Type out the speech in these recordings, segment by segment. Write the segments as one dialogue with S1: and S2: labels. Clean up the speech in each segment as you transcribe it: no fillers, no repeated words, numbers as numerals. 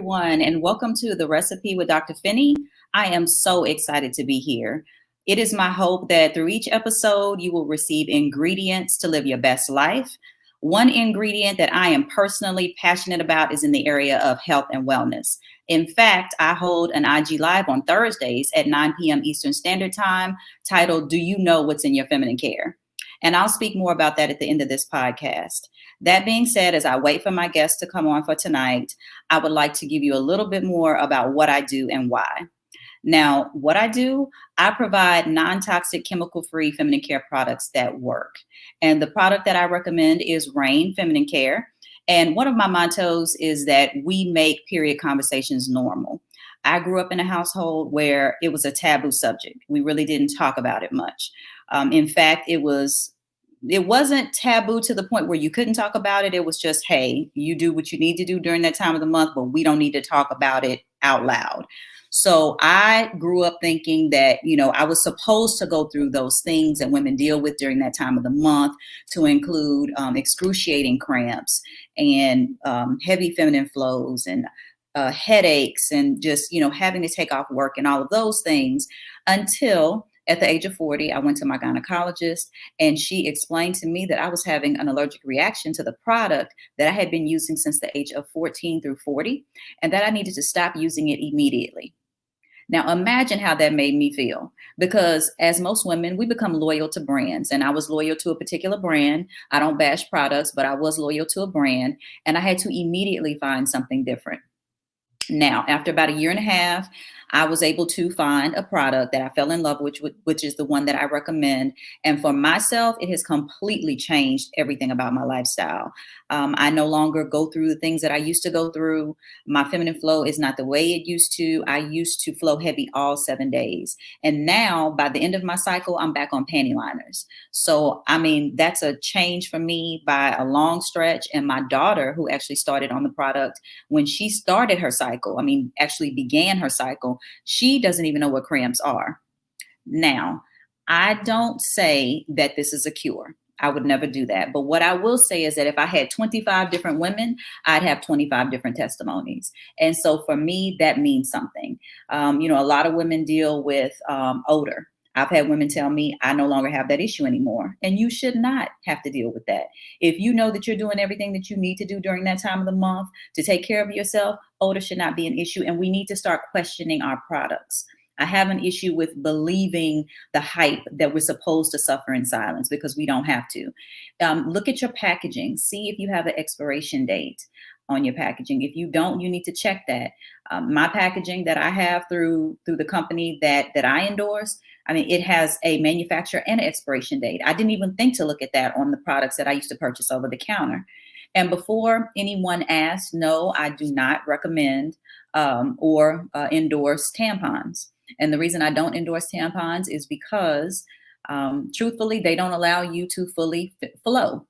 S1: everyone, and welcome to the Recipe with Dr. Finney. I am so excited to be here. It is my hope that through each episode, you will receive ingredients to live your best life. One ingredient that I am personally passionate about is in the area of health and wellness. In fact, I hold an IG Live on Thursdays at 9 p.m. Eastern Standard Time titled, Do You Know What's in Your Feminine Care? And I'll speak more about that at the end of this podcast. That being said, as I wait for my guests to come on for tonight, I would like to give you a little bit more about what I do and why. Now, what I do, I provide non-toxic, chemical-free feminine care products that work. And the product that I recommend is Rain Feminine Care. And one of my mottos is that we make period conversations normal. I grew up in a household where it was a taboo subject. We really didn't talk about it much. In fact, it wasn't taboo to the point where you couldn't talk about it. It was just, hey, you do what you need to do during that time of the month, but we don't need to talk about it out loud. So I grew up thinking that, I was supposed to go through those things that women deal with during that time of the month, to include excruciating cramps and heavy feminine flows and headaches and just, having to take off work and all of those things, until at the age of 40, I went to my gynecologist, and she explained to me that I was having an allergic reaction to the product that I had been using since the age of 14 through 40, and that I needed to stop using it immediately. Now, imagine how that made me feel, because as most women, we become loyal to brands, and I was loyal to a particular brand. I don't bash products, but I was loyal to a brand, and I had to immediately find something different. Now, after about a year and a half, I was able to find a product that I fell in love with, which is the one that I recommend. And for myself, it has completely changed everything about my lifestyle. I no longer go through the things that I used to go through. My feminine flow is not the way it used to. I used to flow heavy all 7 days. And now, by the end of my cycle, I'm back on Pantyliners. So, that's a change for me by a long stretch. And my daughter, who actually started on the product when she started her cycle, actually began her cycle, she doesn't even know what cramps are. Now, I don't say that this is a cure. I would never do that. But what I will say is that if I had 25 different women, I'd have 25 different testimonies. And so for me, that means something. A lot of women deal with odor. I've had women tell me I no longer have that issue anymore. And you should not have to deal with that. If you know that you're doing everything that you need to do during that time of the month to take care of yourself, odor should not be an issue. And we need to start questioning our products. I have an issue with believing the hype that we're supposed to suffer in silence, because we don't have to. Look at your packaging. See if you have an expiration date on your packaging. If you don't, you need to check that. My packaging that I have through the company that I endorse, it has a manufacturer and an expiration date. I didn't even think to look at that on the products that I used to purchase over the counter. And before anyone asks, no, I do not recommend or endorse tampons. And the reason I don't endorse tampons is because, truthfully, they don't allow you to fully flow.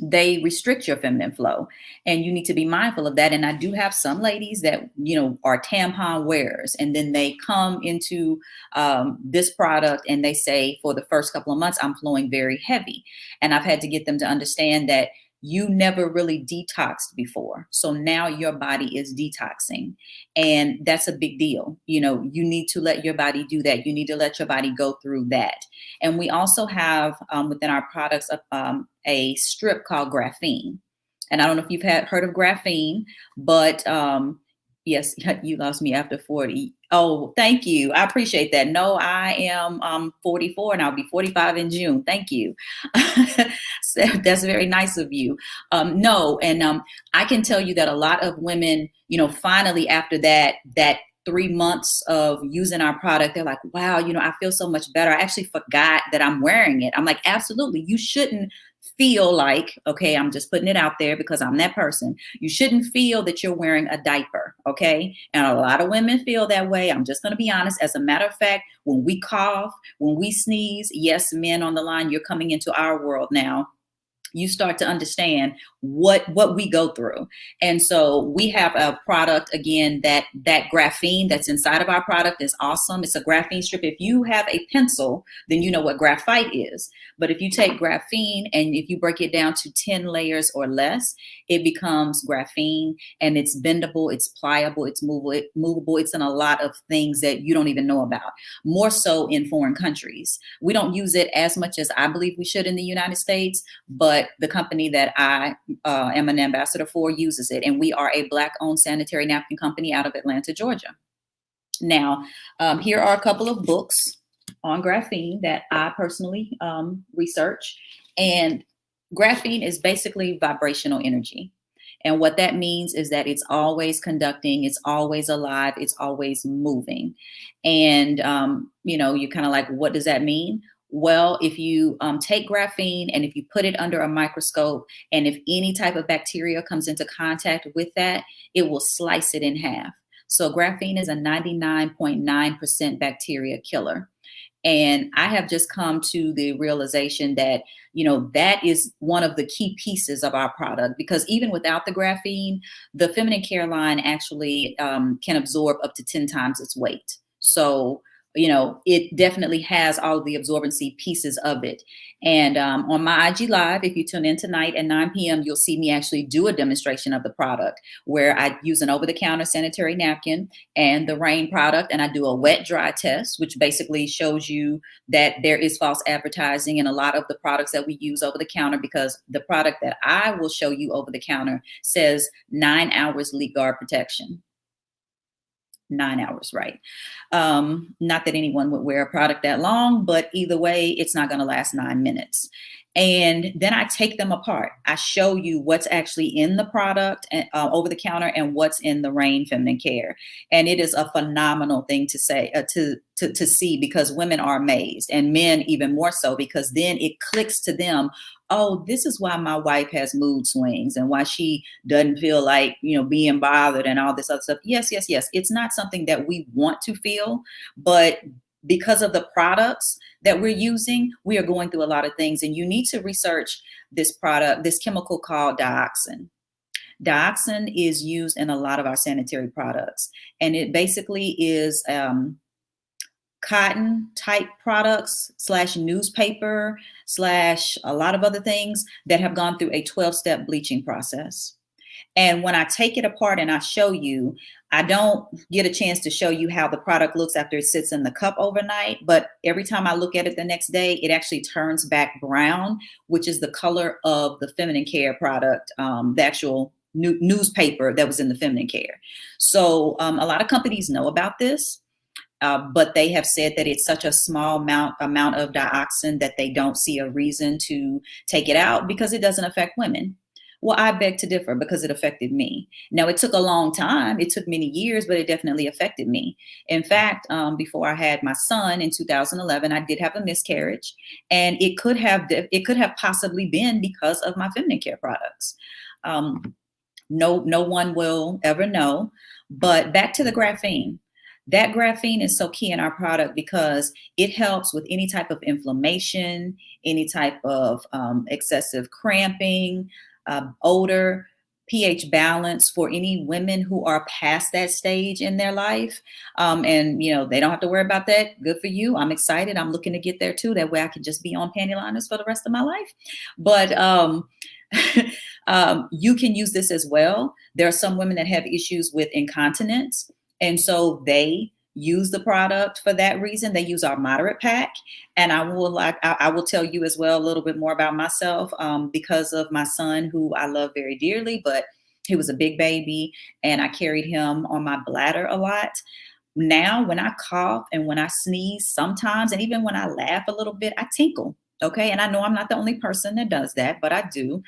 S1: They restrict your feminine flow, and you need to be mindful of that. And I do have some ladies that, are tampon wearers, and then they come into this product and they say, for the first couple of months, I'm flowing very heavy. And I've had to get them to understand that you never really detoxed before. So now your body is detoxing, and that's a big deal. You need to let your body do that. You need to let your body go through that. And we also have within our products a strip called graphene. And I don't know if you've heard of graphene, but yes, you lost me after 40. Oh, thank you. I appreciate that. No, I am 44 and I'll be 45 in June. Thank you. So that's very nice of you. I can tell you that a lot of women, finally after that 3 months of using our product, they're like, wow, I feel so much better. I actually forgot that I'm wearing it. I'm like, absolutely. You shouldn't feel like, okay, I'm just putting it out there because I'm that person. You shouldn't feel that you're wearing a diaper, okay? And a lot of women feel that way. I'm just going to be honest. As a matter of fact, when we cough, when we sneeze, yes, men on the line, you're coming into our world now. you start to understand what we go through. And so we have a product, again, that graphene that's inside of our product is awesome. It's a graphene strip. If you have a pencil, then you know what graphite is. But if you take graphene and if you break it down to 10 layers or less, it becomes graphene, and it's bendable, it's pliable, it's movable. It's in a lot of things that you don't even know about, more so in foreign countries. We don't use it as much as I believe we should in the United States, but the company that I am an ambassador for uses it. And we are a Black-owned sanitary napkin company out of Atlanta, Georgia. Now, here are a couple of books on graphene that I personally research. And graphene is basically vibrational energy. And what that means is that it's always conducting, it's always alive, it's always moving. And, you're kind of like, what does that mean? Well, if you take graphene and if you put it under a microscope, and if any type of bacteria comes into contact with that, it will slice it in half. So graphene is a 99.9% bacteria killer. And I have just come to the realization that, that is one of the key pieces of our product, because even without the graphene, the feminine care line actually can absorb up to 10 times its weight. So, it definitely has all of the absorbency pieces of it. And on my IG Live, if you tune in tonight at 9 p.m., you'll see me actually do a demonstration of the product where I use an over-the-counter sanitary napkin and the Rain product, and I do a wet dry test, which basically shows you that there is false advertising in a lot of the products that we use over the counter, because the product that I will show you over the counter says 9 hours leak guard protection. 9 hours, right? Not that anyone would wear a product that long, but either way, it's not going to last 9 minutes. And then I take them apart. I show you what's actually in the product over the counter and what's in the Rain Feminine Care. And it is a phenomenal thing to say, to see, because women are amazed, and men even more so, because then it clicks to them. Oh, this is why my wife has mood swings and why she doesn't feel like, being bothered and all this other stuff. Yes, yes, yes. It's not something that we want to feel, but because of the products that we're using, we are going through a lot of things. And you need to research this product, this chemical called dioxin. Dioxin is used in a lot of our sanitary products. And it basically is cotton type products / newspaper / a lot of other things that have gone through a 12-step bleaching process. And when I take it apart and I show you, I don't get a chance to show you how the product looks after it sits in the cup overnight. But every time I look at it the next day, it actually turns back brown, which is the color of the feminine care product, the actual newspaper that was in the feminine care. So a lot of companies know about this. But they have said that it's such a small amount of dioxin that they don't see a reason to take it out, because it doesn't affect women. Well, I beg to differ, because it affected me. Now, it took a long time. It took many years, but it definitely affected me. In fact, before I had my son in 2011, I did have a miscarriage, and it could have possibly been because of my feminine care products. No one will ever know. But back to the graphene. That graphene is so key in our product because it helps with any type of inflammation, any type of excessive cramping, odor, pH balance for any women who are past that stage in their life. And, they don't have to worry about that. Good for you. I'm excited. I'm looking to get there too. That way I can just be on Pantyliners for the rest of my life. But you can use this as well. There are some women that have issues with incontinence. And so they use the product for that reason. They use our moderate pack. And I will tell you as well a little bit more about myself because of my son, who I love very dearly, but he was a big baby and I carried him on my bladder a lot. Now, when I cough and when I sneeze sometimes, and even when I laugh a little bit, I tinkle. Okay. And I know I'm not the only person that does that, but I do.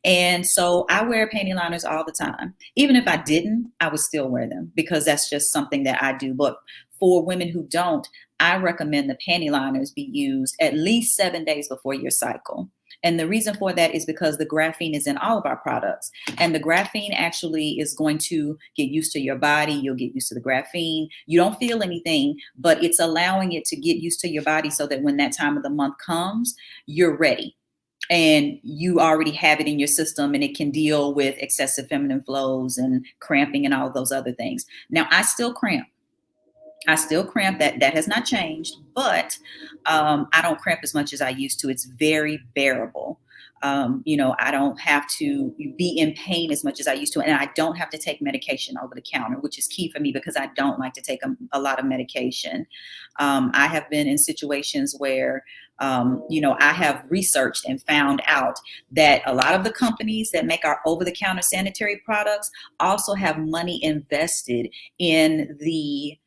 S1: And so I wear Pantyliners all the time. Even if I didn't, I would still wear them because that's just something that I do. But for women who don't, I recommend the Pantyliners be used at least 7 days before your cycle. And the reason for that is because the graphene is in all of our products. And the graphene actually is going to get used to your body. You'll get used to the graphene. You don't feel anything, but it's allowing it to get used to your body so that when that time of the month comes, you're ready. and you already have it in your system, and it can deal with excessive feminine flows and cramping and all of those other things. Now, I still cramp. That has not changed, but I don't cramp as much as I used to. It's very bearable. I don't have to be in pain as much as I used to, and I don't have to take medication over the counter, which is key for me because I don't like to take a lot of medication. I have been in situations where, I have researched and found out that a lot of the companies that make our over-the-counter sanitary products also have money invested in the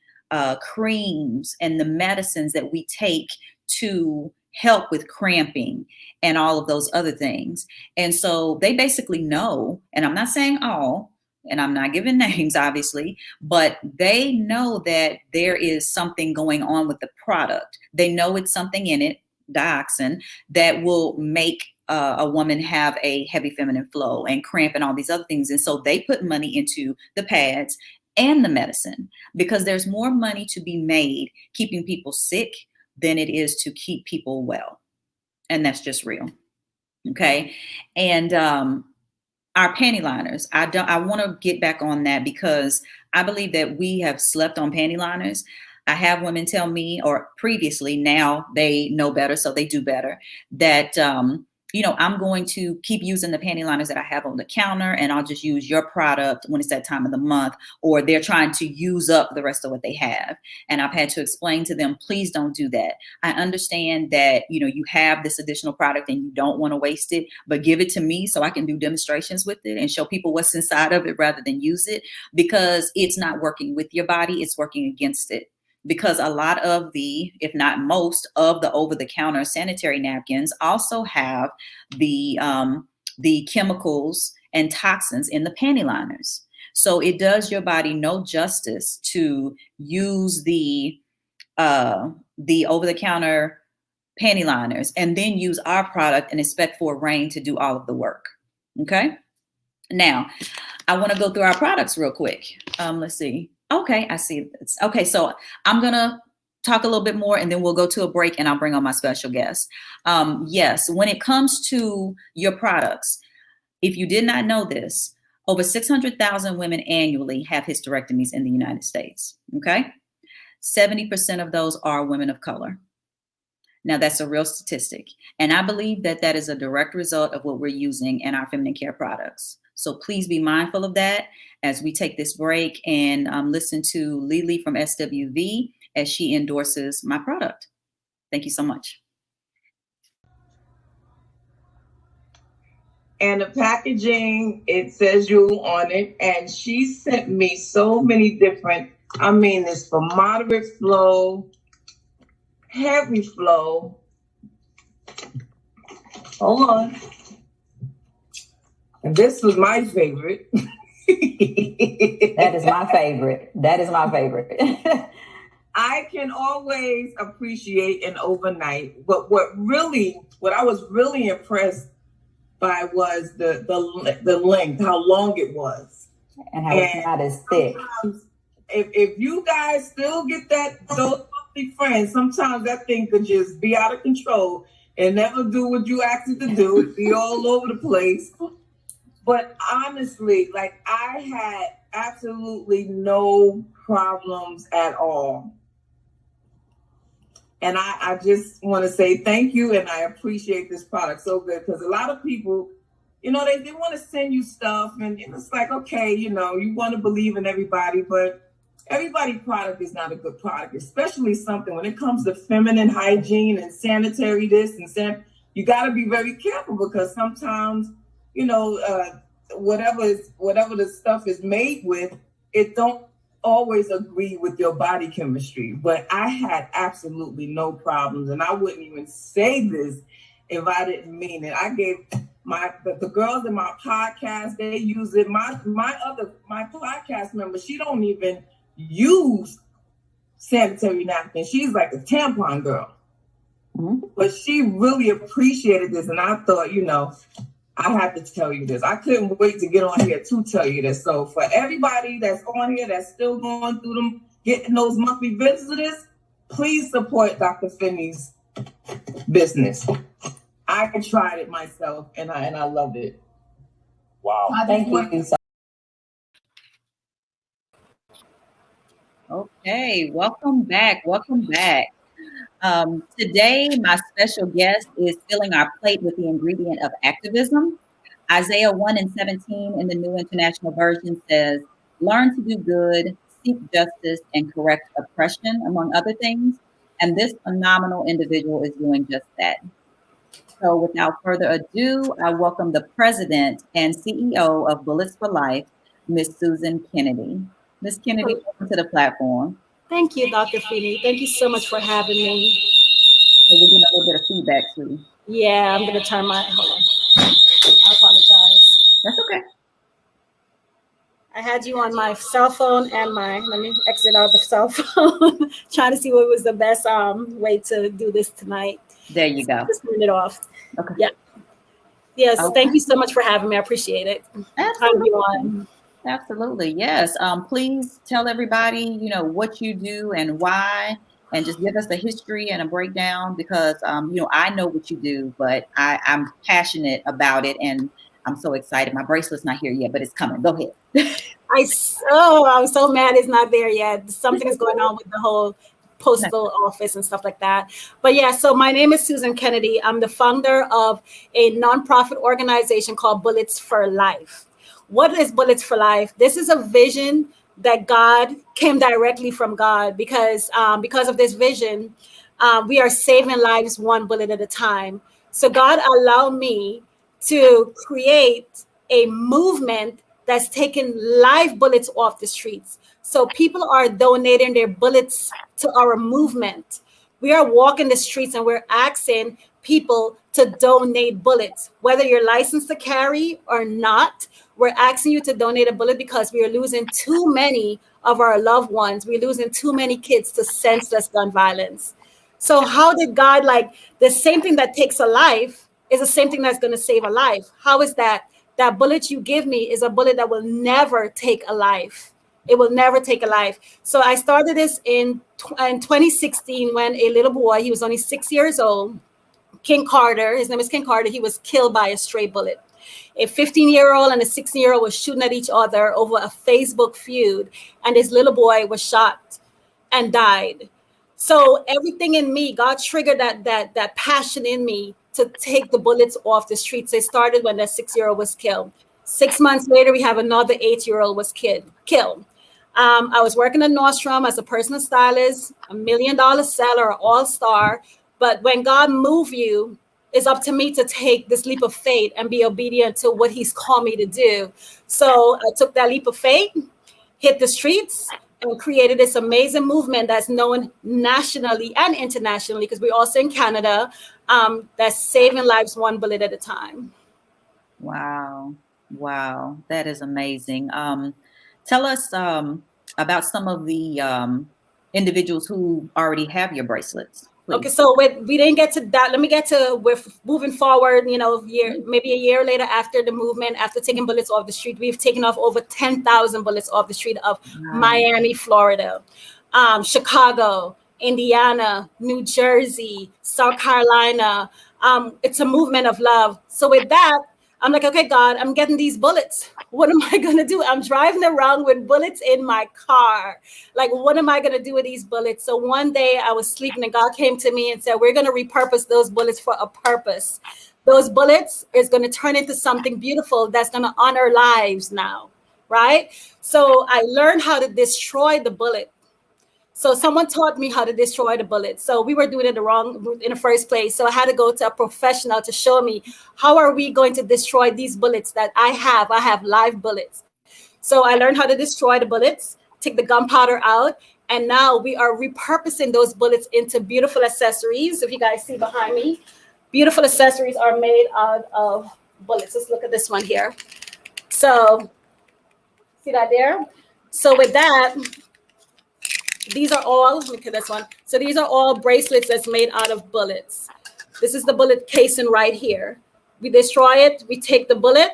S1: creams and the medicines that we take to help with cramping and all of those other things. And so they basically know, and I'm not saying all, and I'm not giving names, obviously, but they know that there is something going on with the product. They know it's something in it, Dioxin, that will make a woman have a heavy feminine flow and cramp and all these other things. And so they put money into the pads and the medicine because there's more money to be made keeping people sick than it is to keep people well. And that's just real. Okay. And our panty liners, I want to get back on that because I believe that we have slept on panty liners. I have women tell me, or previously, now they know better, so they do better, that I'm going to keep using the panty liners that I have on the counter, and I'll just use your product when it's that time of the month, or they're trying to use up the rest of what they have. And I've had to explain to them, please don't do that. I understand that, you have this additional product and you don't want to waste it, but give it to me so I can do demonstrations with it and show people what's inside of it rather than use it, because it's not working with your body, it's working against it. Because a lot of if not most of the over-the-counter sanitary napkins also have the chemicals and toxins in the panty liners. So it does your body no justice to use the over-the-counter panty liners and then use our product and expect for rain to do all of the work. Okay. Now, I want to go through our products real quick. Let's see. Okay, I see. Okay, so I'm going to talk a little bit more and then we'll go to a break and I'll bring on my special guest. Yes, when it comes to your products, if you did not know this, over 600,000 women annually have hysterectomies in the United States, okay? 70% of those are women of color. Now, that's a real statistic. And I believe that that is a direct result of what we're using in our feminine care products. So please be mindful of that as we take this break and listen to Lily from SWV as she endorses my product. Thank you so much.
S2: And the packaging, it says you on it. And she sent me so many different, it's for moderate flow, heavy flow. Hold on. And this was my favorite.
S1: That is my favorite.
S2: I can always appreciate an overnight, but what I was really impressed by was the length, how long it was.
S1: And how it's not as thick.
S2: If you guys still get those monthly friends, sometimes that thing could just be out of control and never do what you asked it to do. It'd be all over the place. But honestly, I had absolutely no problems at all. And I just want to say thank you, and I appreciate this product so good, because a lot of people, they want to send you stuff, and it's like, okay, you want to believe in everybody, but everybody's product is not a good product, especially something when it comes to feminine hygiene and sanitary this and you got to be very careful, because sometimes, whatever the stuff is made with, it don't always agree with your body chemistry. But I had absolutely no problems, and I wouldn't even say this if I didn't mean it. I gave the girls in my podcast, they use it. My podcast member, she don't even use sanitary napkins. She's like a tampon girl. Mm-hmm. But she really appreciated this, and I thought, I have to tell you this. I couldn't wait to get on here to tell you this. So for everybody that's on here that's still going through them, getting those monthly visits, please support Dr. Finney's business. I tried it myself and I loved it.
S3: Wow.
S2: Thank you.
S1: Okay, welcome back. Welcome back. Today, my special guest is filling our plate with the ingredient of activism. Isaiah 1:17 in the New International Version says, learn to do good, seek justice, and correct oppression, among other things. And this phenomenal individual is doing just that. So without further ado, I welcome the president and CEO of Bullets4Life, Miss Susan Kennedy. Miss Kennedy, welcome to the platform.
S4: Thank you, Dr. Feeney. Thank you so much for having me.
S1: So we're getting a little bit of feedback, sweetie.
S4: Yeah, I'm going to turn my, hold on. I apologize.
S1: That's okay.
S4: I had you on my cell phone and let me exit out the cell phone, trying to see what was the best way to do this tonight.
S1: There you go.
S4: Just turn it off.
S1: Okay.
S4: Yeah. Yes,
S1: Okay.
S4: Thank you so much for having me. I appreciate it.
S1: Absolutely. Absolutely. Yes. Please tell everybody, what you do and why, and just give us a history and a breakdown because, I know what you do, but I'm passionate about it and I'm so excited. My bracelet's not here yet, but it's coming. Go ahead.
S4: I'm so mad it's not there yet. Something is going on with the whole postal office and stuff like that. But yeah, so my name is Susan Kennedy. I'm the founder of a nonprofit organization called Bullets4Life. What is Bullets4Life? This is a vision that God came directly from God because of this vision, we are saving lives one bullet at a time. So God allowed me to create a movement that's taking live bullets off the streets. So people are donating their bullets to our movement. We are walking the streets and we're asking people to donate bullets, whether you're licensed to carry or not. We're asking you to donate a bullet because we are losing too many of our loved ones. We're losing too many kids to senseless gun violence. So how did God, the same thing that takes a life is the same thing that's going to save a life? How is that? That bullet you give me is a bullet that will never take a life. It will never take a life. So I started this in 2016 when a little boy, he was only 6 years old, King Carter, his name is King Carter, he was killed by a stray bullet. A 15-year-old and a 16-year-old was shooting at each other over a Facebook feud, and this little boy was shot and died. So everything in me, God triggered that passion in me to take the bullets off the streets. It started when that 6-year-old was killed. 6 months later, we have another 8-year-old was killed. I was working at Nordstrom as a personal stylist, $1 million seller, all-star. But when God moves you, it's up to me to take this leap of faith and be obedient to what he's called me to do. So I took that leap of faith, hit the streets, and created this amazing movement that's known nationally and internationally, because we're also in Canada, that's saving lives one bullet at a time.
S1: Wow. That is amazing. Tell us about some of the individuals who already have your bracelets. Please.
S4: Okay, so we didn't get to that. Let me get to we're moving forward, maybe a year later after the movement, after taking bullets off the street, we've taken off over 10,000 bullets off the street of Miami, Florida, Chicago, Indiana, New Jersey, South Carolina. It's a movement of love. So with that, I'm like, okay, God, I'm getting these bullets. What am I going to do? I'm driving around with bullets in my car. Like, what am I going to do with these bullets? So one day I was sleeping and God came to me and said, we're going to repurpose those bullets for a purpose. Those bullets is going to turn into something beautiful that's going to honor lives now, right? So I learned how to destroy the bullet. So someone taught me how to destroy the bullet. So we were doing it in the first place. So I had to go to a professional to show me how are we going to destroy these bullets that I have. I have live bullets. So I learned how to destroy the bullets, take the gunpowder out, and now we are repurposing those bullets into beautiful accessories. If you guys see behind me, beautiful accessories are made out of bullets. Let's look at this one here. So see that there? So with that, these are all, look at this one. So these are all bracelets that's made out of bullets. This is the bullet casing right here. We destroy it, we take the bullet,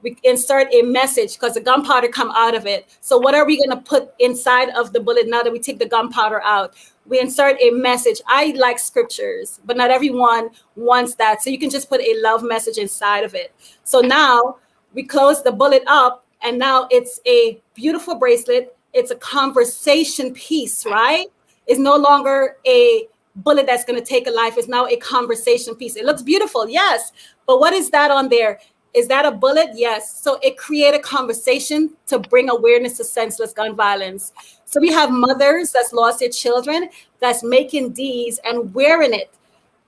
S4: we insert a message because the gunpowder come out of it. So what are we going to put inside of the bullet now that we take the gunpowder out? We insert a message. I like scriptures, but not everyone wants that. So you can just put a love message inside of it. So now we close the bullet up, and now it's a beautiful bracelet. It's a conversation piece, right? It's no longer a bullet that's going to take a life. It's now a conversation piece. It looks beautiful, yes. But what is that on there? Is that a bullet? Yes. So it created conversation to bring awareness to senseless gun violence. So we have mothers that's lost their children that's making these and wearing it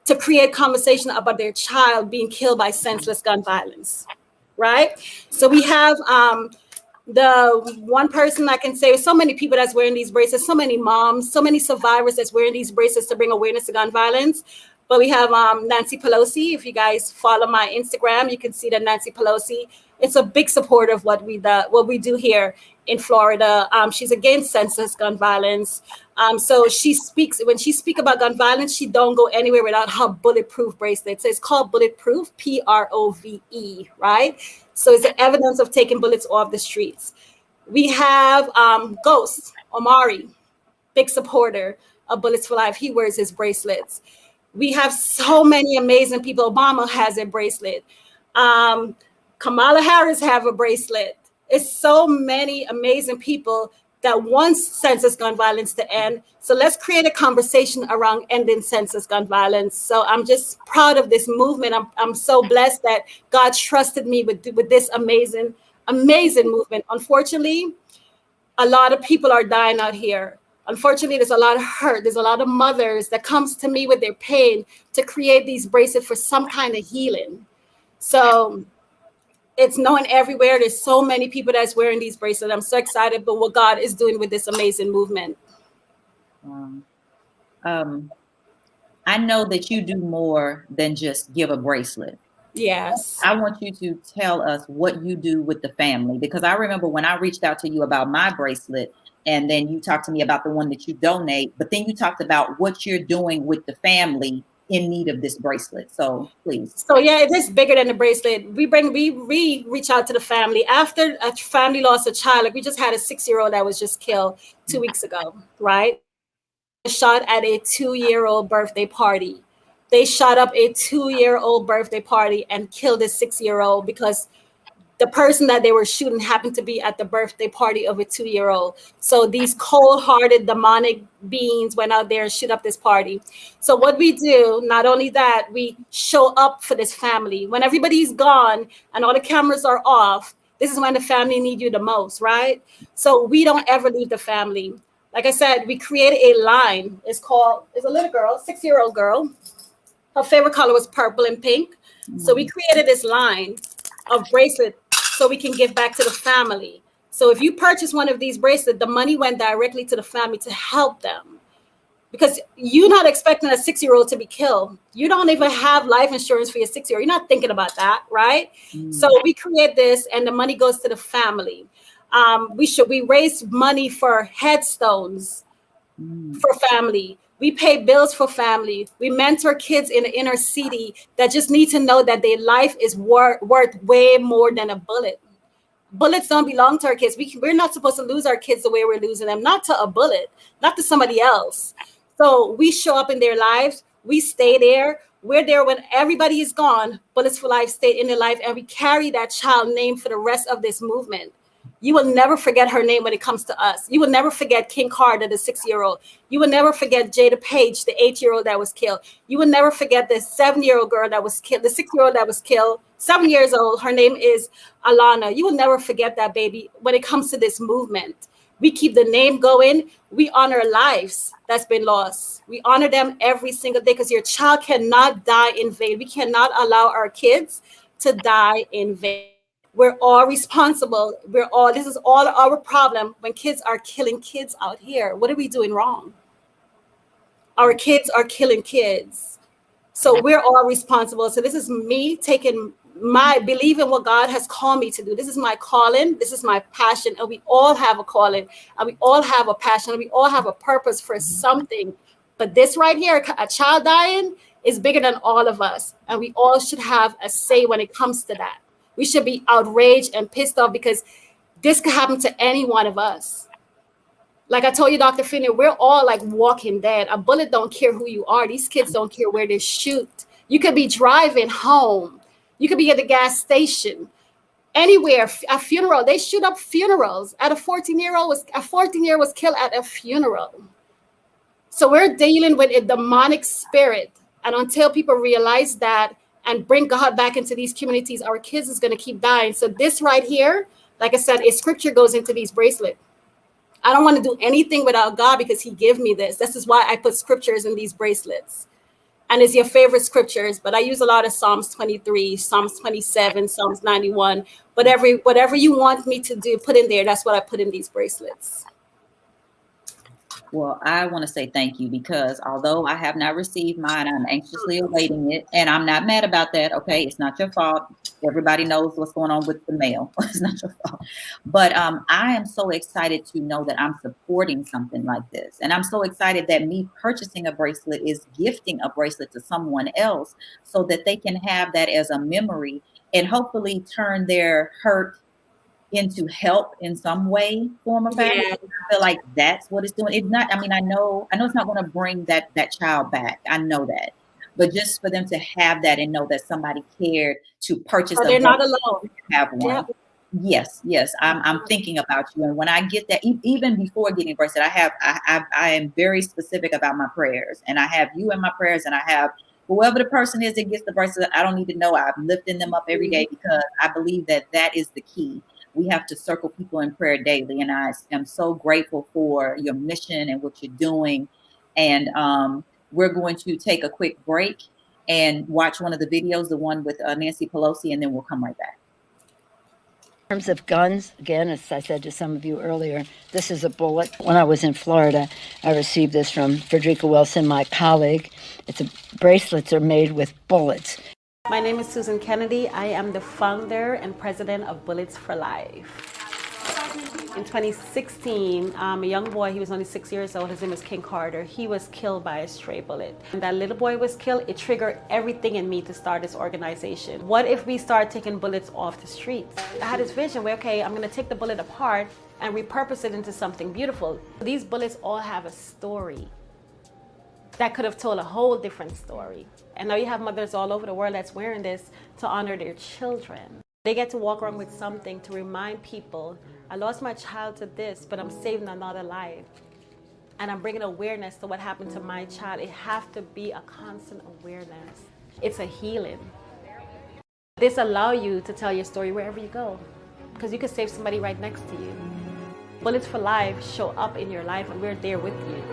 S4: to create conversation about their child being killed by senseless gun violence, right? So we have the one person I can say, so many people that's wearing these bracelets, so many moms, so many survivors that's wearing these bracelets to bring awareness to gun violence. But we have Nancy Pelosi. If you guys follow my Instagram, you can see that Nancy Pelosi, it's a big supporter of what we do here in Florida. She's against senseless gun violence. So she speaks, when she speaks about gun violence, she don't go anywhere without her bulletproof bracelet. So it's called Bulletproof, PROVE, right? So it's the evidence of taking bullets off the streets. We have Ghost Omari, big supporter of Bullets4Life. He wears his bracelets. We have so many amazing people. Obama has a bracelet. Kamala Harris have a bracelet. It's so many amazing people that want senseless gun violence to end. So let's create a conversation around ending senseless gun violence. So I'm just proud of this movement. I'm so blessed that God trusted me with this amazing movement. Unfortunately, a lot of people are dying out here. Unfortunately, there's a lot of hurt. There's a lot of mothers that comes to me with their pain to create these bracelets for some kind of healing. So it's known everywhere. There's so many people that's wearing these bracelets. I'm so excited about what God is doing with this amazing movement.
S1: I know that you do more than just give a bracelet.
S4: Yes.
S1: I want you to tell us what you do with the family, because I remember when I reached out to you about my bracelet, and then you talked to me about the one that you donate, but then you talked about what you're doing with the family in need of this bracelet. So please.
S4: So yeah, it is bigger than the bracelet. We reach out to the family after a family lost a child. Like we just had a 6-year-old that was just killed 2 weeks ago, right? Shot at a 2-year-old birthday party. They shot up a 2-year-old birthday party and killed a 6-year-old because the person that they were shooting happened to be at the birthday party of a 2-year-old. So these cold-hearted demonic beings went out there and shoot up this party. So what we do, not only that, we show up for this family. When everybody's gone and all the cameras are off, this is when the family need you the most, right? So we don't ever leave the family. Like I said, we created a line. It's a little girl, 6-year-old girl. Her favorite color was purple and pink. So we created this line of bracelet so we can give back to the family. So if you purchase one of these bracelets, the money went directly to the family to help them. Because you're not expecting a 6-year-old to be killed. You don't even have life insurance for your 6-year-old. You're not thinking about that, right? So we create this and the money goes to the family. We raise money for headstones for family. We pay bills for family. We mentor kids in the inner city that just need to know that their life is worth way more than a bullet. Bullets don't belong to our kids. We're not supposed to lose our kids the way we're losing them, not to a bullet, not to somebody else. So we show up in their lives. We stay there. We're there when everybody is gone. Bullets4Life stay in their life, and we carry that child name for the rest of this movement. You will never forget her name when it comes to us. You will never forget King Carter, the 6-year-old. You will never forget Jada Page, the 8-year-old that was killed. You will never forget the 7-year-old girl that was killed, the 6-year-old that was killed, 7 years old. Her name is Alana. You will never forget that baby when it comes to this movement. We keep the name going. We honor lives that's been lost. We honor them every single day because your child cannot die in vain. We cannot allow our kids to die in vain. We're all responsible. This is all our problem when kids are killing kids out here. What are we doing wrong? Our kids are killing kids. So we're all responsible. So this is me taking believing what God has called me to do. This is my calling. This is my passion. And we all have a calling and we all have a passion. And we all have a purpose for something. But this right here, a child dying, is bigger than all of us. And we all should have a say when it comes to that. We should be outraged and pissed off because this could happen to any one of us. Like I told you, Dr. Finney, we're all like walking dead. A bullet don't care who you are. These kids don't care where they shoot. You could be driving home. You could be at the gas station. Anywhere, a funeral. They shoot up funerals. A 14-year-old was killed at a funeral. So we're dealing with a demonic spirit. And until people realize that and bring God back into these communities, our kids is going to keep dying. So this right here, like I said, a scripture goes into these bracelets. I don't want to do anything without God because he gave me this. This is why I put scriptures in these bracelets. And it's your favorite scriptures, but I use a lot of Psalms 23, Psalms 27, Psalms 91. Whatever you want me to do, put in there. That's what I put in these bracelets.
S1: Well, I want to say thank you because although I have not received mine, I'm anxiously awaiting it. And I'm not mad about that. Okay. It's not your fault. Everybody knows what's going on with the mail. It's not your fault. But I am so excited to know that I'm supporting something like this. And I'm so excited that me purchasing a bracelet is gifting a bracelet to someone else so that they can have that as a memory and hopefully turn their hurt into help in some way, form of fashion.
S4: Yeah.
S1: I feel like that's what it's doing. It's not, I mean, I know it's not going to bring that child back. I know that. But just for them to have that and know that somebody cared to purchase
S4: they're not alone.
S1: Have one. Yeah. Yes. I'm thinking about you. And when I get that, even before getting a bracelet, I am very specific about my prayers. And I have you in my prayers, and I have whoever the person is that gets the bracelet. I don't need to know. I'm lifting them up every day because I believe that is the key. We have to circle people in prayer daily. And I am so grateful for your mission and what you're doing. And we're going to take a quick break and watch one of the videos, the one with Nancy Pelosi, and then we'll come right back.
S3: In terms of guns, again, as I said to some of you earlier, this is a bullet. When I was in Florida, I received this from Frederica Wilson, my colleague. Bracelets are made with bullets.
S5: My name is Susan Kennedy. I am the founder and president of Bullets4Life. In 2016, a young boy, he was only 6 years old, his name was King Carter. He was killed by a stray bullet. When that little boy was killed, it triggered everything in me to start this organization. What if we start taking bullets off the streets? I had this vision where, okay, I'm gonna take the bullet apart and repurpose it into something beautiful. These bullets all have a story that could have told a whole different story. And now you have mothers all over the world that's wearing this to honor their children. They get to walk around with something to remind people, I lost my child to this, but I'm saving another life. And I'm bringing awareness to what happened to my child. It has to be a constant awareness. It's a healing. This allows you to tell your story wherever you go, because you can save somebody right next to you. Bullets4Life show up in your life, and we're there with you.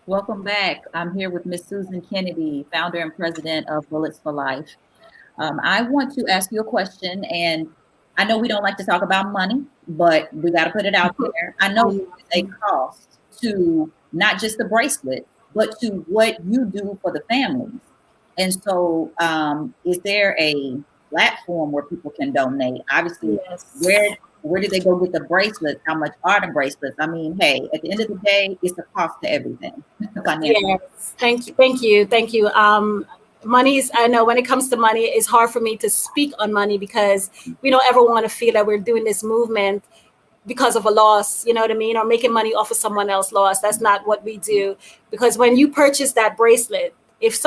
S1: Welcome back. I'm here with Miss Susan Kennedy, founder and president of Bullets4Life. I want to ask you a question, and I know we don't like to talk about money, but we got to put it out there. I know there's a cost to not just the bracelet, but to what you do for the families. And so is there a platform where people can donate? Obviously, yes. Where do they go get the bracelets? How much are the bracelets? I mean, hey, at the end of the day, it's a cost to everything.
S4: Yes, thank you. Money is, I know when it comes to money, it's hard for me to speak on money because we don't ever want to feel that we're doing this movement because of a loss, you know what I mean? Or making money off of someone else's loss. That's not what we do. Because when you purchase that bracelet, if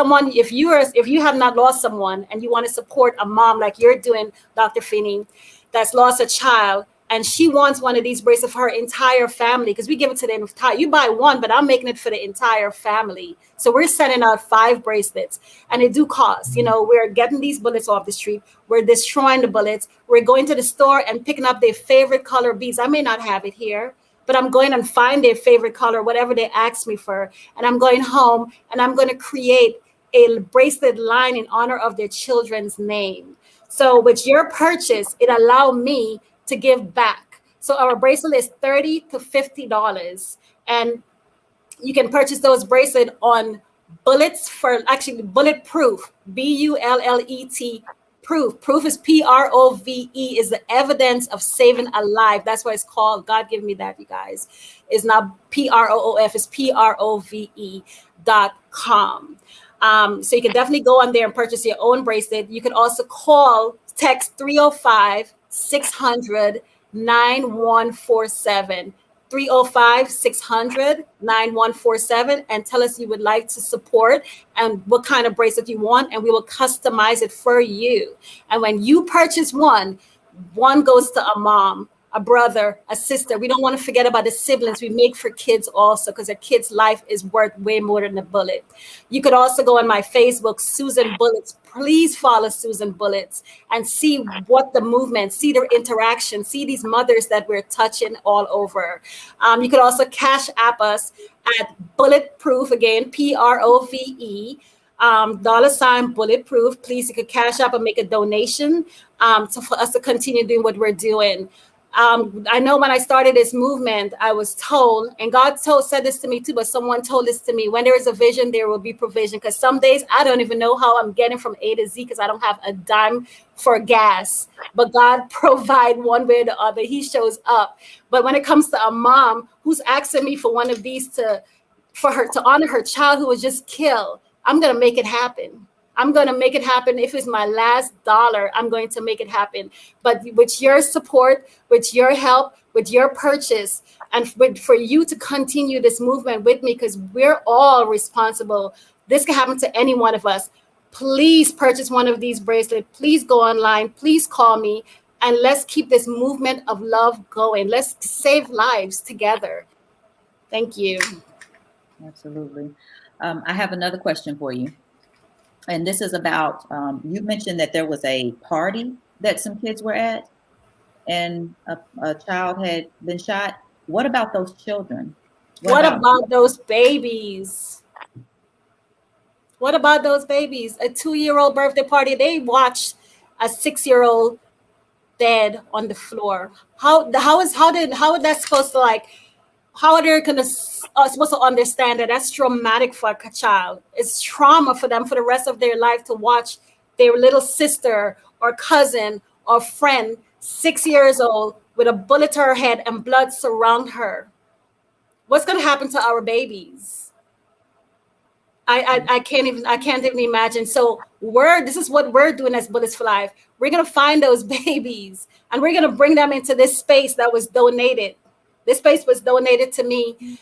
S4: you have not lost someone and you want to support a mom like you're doing, Dr. Finney, that's lost a child, and she wants one of these bracelets for her entire family, because we give it to the entire, you buy one, but I'm making it for the entire family. So we're sending out 5 bracelets, and it do cost. You know, we're getting these bullets off the street. We're destroying the bullets. We're going to the store and picking up their favorite color beads. I may not have it here, but I'm going and find their favorite color, whatever they ask me for. And I'm going home and I'm going to create a bracelet line in honor of their children's name. So with your purchase, it allowed me to give back. So our bracelet is $30 to $50. And you can purchase those bracelets on Bulletproof, BULLET Proof. Proof is prove, is the evidence of saving a life. That's why it's called. God give me that, you guys. It's not proof, it's prove.com. So you can definitely go on there and purchase your own bracelet. You can also text 305-600-9147. 305-600-9147 and tell us you would like to support and what kind of bracelet you want, and we will customize it for you. And when you purchase one goes to a mom, a brother, a sister. We don't want to forget about the siblings we make for kids also, because a kid's life is worth way more than a bullet. You could also go on my Facebook, Susan Bullets. Please follow Susan Bullets and see what the movement, see their interaction, see these mothers that we're touching all over. You could also Cash App us at Bulletproof, again, PROVE. $ Bulletproof. Please, you could Cash App and make a donation for us to continue doing what we're doing. I know when I started this movement, I was told, and God said this to me too, but someone told this to me: when there is a vision, there will be provision. Because some days I don't even know how I'm getting from A to Z because I don't have a dime for gas. But God provide one way or the other. He shows up. But when it comes to a mom who's asking me for one of these for her to honor her child who was just killed, I'm gonna make it happen. I'm going to make it happen. If it's my last dollar, I'm going to make it happen. But with your support, with your help, with your purchase, and for you to continue this movement with me, because we're all responsible. This can happen to any one of us. Please purchase one of these bracelets. Please go online. Please call me. And let's keep this movement of love going. Let's save lives together. Thank you.
S1: Absolutely. I have another question for you. And this is about, you mentioned that there was a party that some kids were at and a child had been shot. What about those children?
S4: What about those babies? What about those babies? A 2-year-old birthday party, they watched a 6-year-old dead on the floor. How are that supposed to, like, how are they supposed to understand that that's traumatic for a child? It's trauma for them for the rest of their life to watch their little sister or cousin or friend, 6 years old, with a bullet to her head and blood surround her. What's going to happen to our babies? I can't even imagine. So this is what we're doing as Bullets for Life. We're going to find those babies and we're going to bring them into this space that was donated. This space was donated to me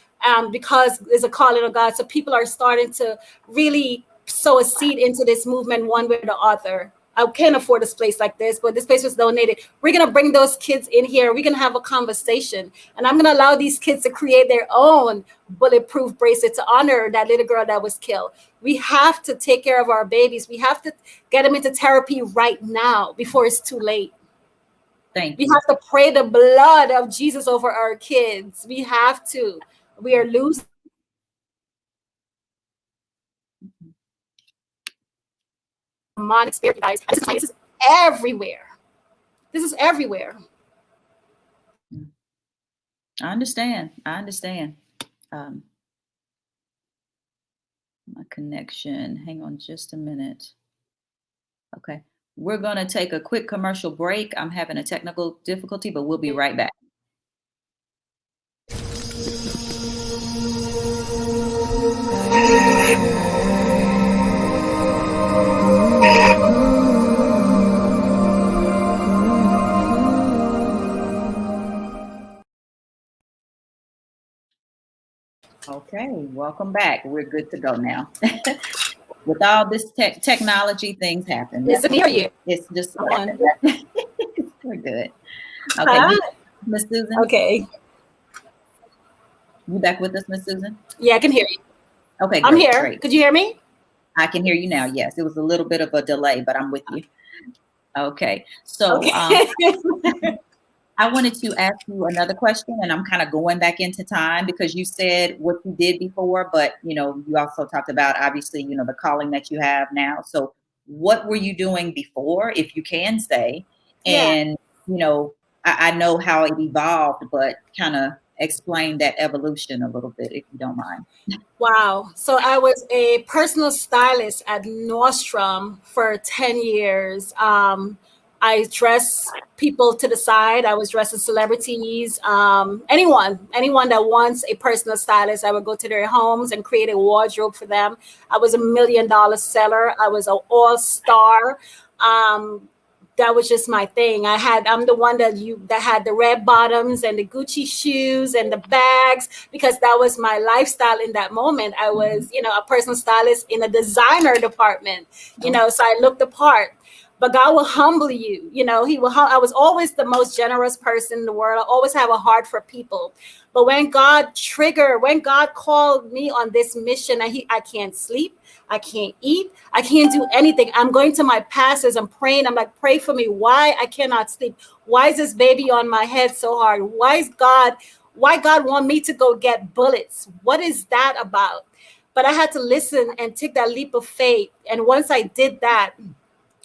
S4: because there's a calling of God. So people are starting to really sow a seed into this movement one way or the other. I can't afford a space like this, but this space was donated. We're going to bring those kids in here. We're going to have a conversation. And I'm going to allow these kids to create their own bulletproof bracelet to honor that little girl that was killed. We have to take care of our babies. We have to get them into therapy right now before it's too late. We have to pray the blood of Jesus over our kids. We have to. We are losing. Demonic spirit, guys. This is everywhere. This is everywhere.
S1: I understand. My connection. Hang on just a minute. Okay. We're going to take a quick commercial break. I'm having a technical difficulty, but we'll be right back. Okay, welcome back. We're good to go now. With all this technology, things happen.
S4: Listen, hear you.
S1: It's just we're good. Okay, Miss Susan.
S4: Okay.
S1: You back with us, Miss Susan?
S4: Yeah, I can hear you.
S1: Okay,
S4: I'm here.
S1: Great.
S4: Could you hear me?
S1: I can hear you now. Yes, it was a little bit of a delay, but I'm with you. Okay, so I wanted to ask you another question, and I'm kind of going back into time because you said what you did before, but you also talked about obviously the calling that you have now. So what were you doing before, if you can say? And I know how it evolved, but kind of explain that evolution a little bit, if you don't mind.
S4: Wow. So I was a personal stylist at Nordstrom for 10 years. I dress people to the side. I was dressing celebrities, anyone that wants a personal stylist. I would go to their homes and create a wardrobe for them. I was $1 million seller. I was an all-star. That was just my thing. I'm the one that had the red bottoms and the Gucci shoes and the bags, because that was my lifestyle in that moment. I was, a personal stylist in a designer department, so I looked the part. But God will humble you. I was always the most generous person in the world. I always have a heart for people. But when God called me on this mission, I can't sleep, I can't eat, I can't do anything. I'm going to my pastors, I'm praying. I'm like, pray for me. Why I cannot sleep? Why is this baby on my head so hard? Why God want me to go get bullets? What is that about? But I had to listen and take that leap of faith. And once I did that,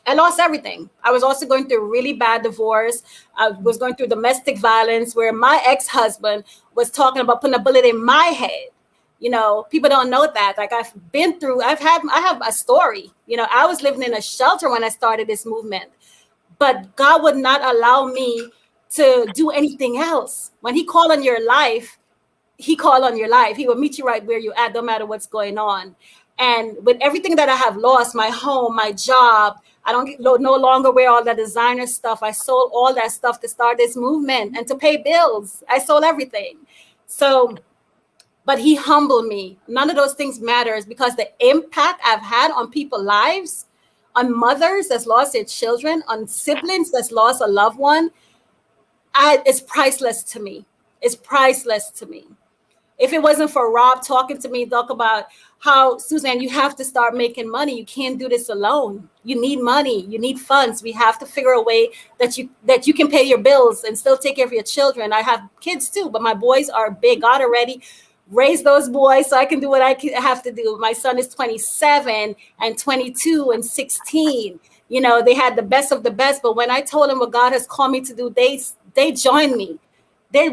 S4: I lost everything. I was also going through a really bad divorce. I was going through domestic violence where my ex-husband was talking about putting a bullet in my head. People don't know that. Like I have a story. I was living in a shelter when I started this movement, but God would not allow me to do anything else. When he called on your life, he called on your life. He will meet you right where you're at, no matter what's going on. And with everything that I have lost, my home, my job, I no longer wear all that designer stuff. I sold all that stuff to start this movement and to pay bills. I sold everything. So, but he humbled me. None of those things matters, because the impact I've had on people's lives, on mothers that's lost their children, on siblings that's lost a loved one, it's priceless to me. It's priceless to me. If it wasn't for Rob talking to me, talk about how, Suzanne, you have to start making money. You can't do this alone. You need money. You need funds. We have to figure a way that you can pay your bills and still take care of your children. I have kids too, but my boys are big. God already raised those boys so I can do what I have to do. My son is 27 and 22 and 16. They had the best of the best. But when I told them what God has called me to do, they joined me. They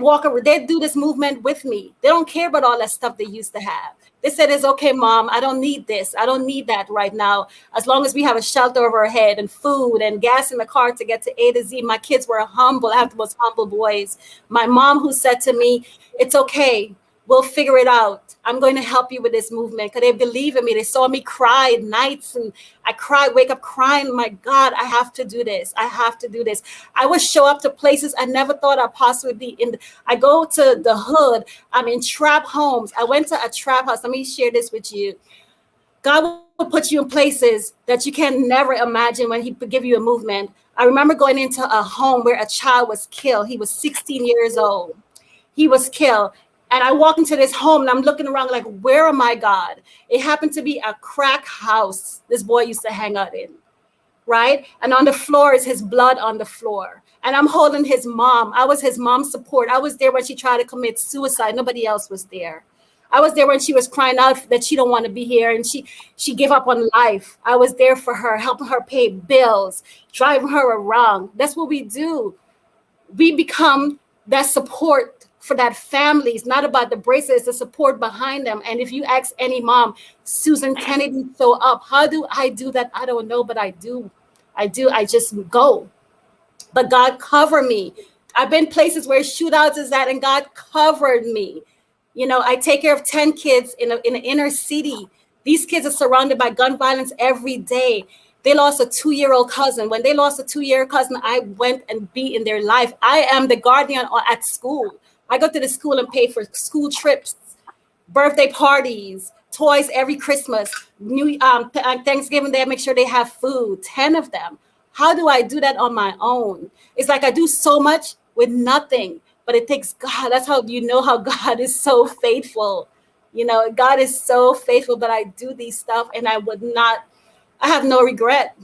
S4: do this movement with me. They don't care about all that stuff they used to have. They said, it's okay, Mom. I don't need this. I don't need that right now. As long as we have a shelter over our head and food and gas in the car to get to A to Z. My kids were humble. I have the most humble boys. My mom, who said to me, it's okay. We'll figure it out. I'm going to help you with this movement, because they believe in me. They saw me cry at nights, and I wake up crying. My God, I have to do this. I have to do this. I would show up to places I never thought I'd possibly be in. I go to the hood. I'm in trap homes. I went to a trap house. Let me share this with you. God will put you in places that you can never imagine when he give you a movement. I remember going into a home where a child was killed. He was 16 years old. He was killed. And I walk into this home and I'm looking around like, where am I, God? It happened to be a crack house this boy used to hang out in, right? And on the floor is his blood on the floor. And I'm holding his mom. I was his mom's support. I was there when she tried to commit suicide. Nobody else was there. I was there when she was crying out that she don't want to be here, and she gave up on life. I was there for her, helping her pay bills, driving her around. That's what we do. We become that support for that family. It's not about the bracelet, it's the support behind them. And if you ask any mom, Susan Kennedy, so up, how do I do that? I don't know, but I do. I just go. But God covered me. I've been places where shootouts is at, and God covered me. I take care of 10 kids in an inner city. These kids are surrounded by gun violence every day. They lost a 2-year-old cousin. When they lost a 2-year-old cousin, I went and be in their life. I am the guardian at school. I go to the school and pay for school trips, birthday parties, toys every Christmas, Thanksgiving Day, I make sure they have food, 10 of them. How do I do that on my own? It's like I do so much with nothing, but it takes God. That's how you know how God is so faithful. God is so faithful, but I do these stuff and I have no regret.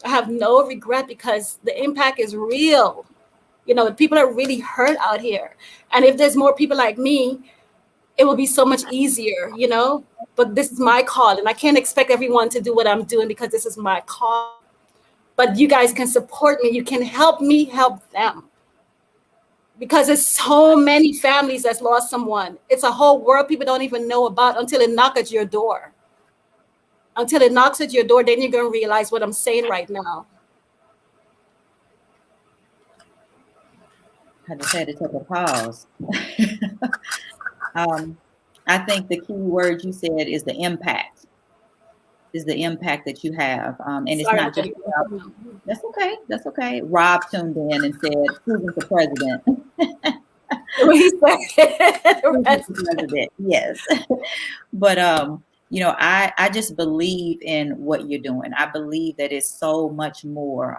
S4: I have no regret, because the impact is real. People are really hurt out here. And if there's more people like me, it will be so much easier, But this is my call, and I can't expect everyone to do what I'm doing, because this is my call. But you guys can support me. You can help me help them. because there's so many families that's lost someone. It's a whole world people don't even know about until it knocks at your door. Until it knocks at your door, then you're going to realize what I'm saying right now.
S1: I just had to take a pause. I think the key word you said is the impact. Is the impact that you have, and it's not just about, that's okay. That's okay. Rob tuned in and said, "Susan for president."
S4: He said,
S1: president, yes. But I just believe in what you're doing. I believe that it's so much more.